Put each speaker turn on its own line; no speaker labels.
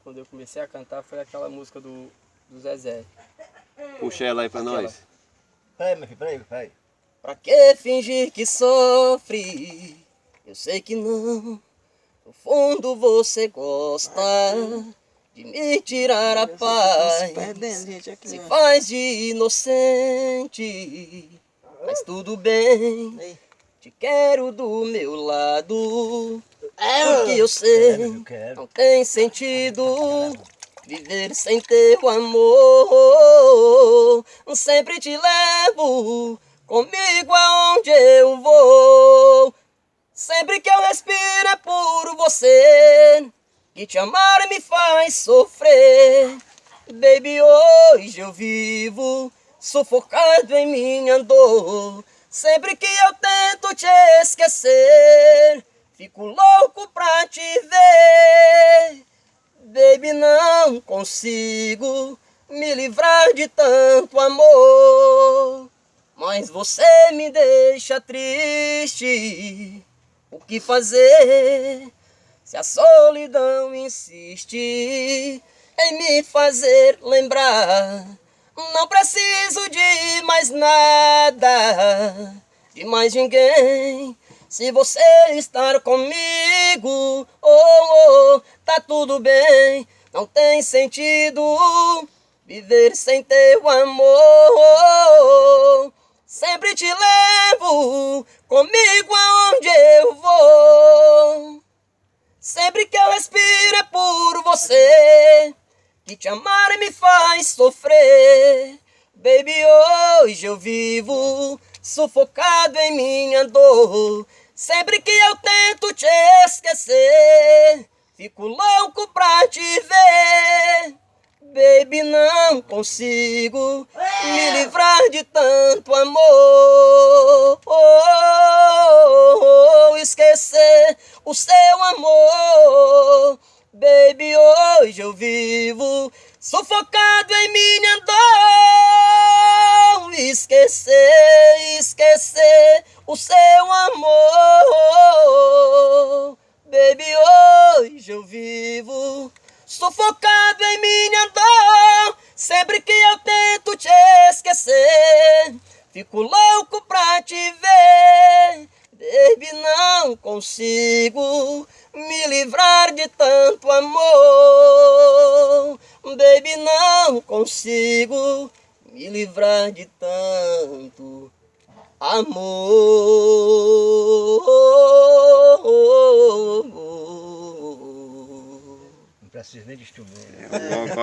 quando eu comecei a cantar, foi aquela música do Zezé.
Puxa ela aí pra
Aquela.
nós.
Peraí, meu filho, peraí.
Pra que fingir que sofre? Eu sei que não. No fundo você gosta de me tirar a paz. Se faz de inocente, mas tudo bem. Te quero do meu lado, porque eu sei, não tem sentido viver sem teu amor. Sempre te levo comigo aonde eu vou. Sempre que eu respiro é por você, que te amar me faz sofrer. Baby, hoje eu vivo sufocado em minha dor. Sempre que eu tento te esquecer, fico louco pra te ver. Baby, não consigo me livrar de tanto amor, mas você me deixa triste. O que fazer se a solidão insiste em me fazer lembrar? Não preciso de mais nada, de mais ninguém. Se você estar comigo, tá tudo bem. Não tem sentido viver sem teu amor. Sempre te levo comigo aonde eu vou. Sempre que eu respiro é por você, que te amar me faz sofrer. Baby, hoje eu vivo sufocado em minha dor. Sempre que eu tento te esquecer, fico louco pra te ver. Baby, não consigo me livrar de tanto amor. Esquecer o seu amor. Baby, hoje eu vivo sufocado em minha dor. Esquecer o seu amor. Baby, hoje eu vivo sufocado em minha dor. Sempre que eu tento te esquecer, fico louco pra te ver. Baby, não consigo me livrar de tanto amor. Baby, não consigo me livrar de tanto amor.
Não precisa nem de instrumento.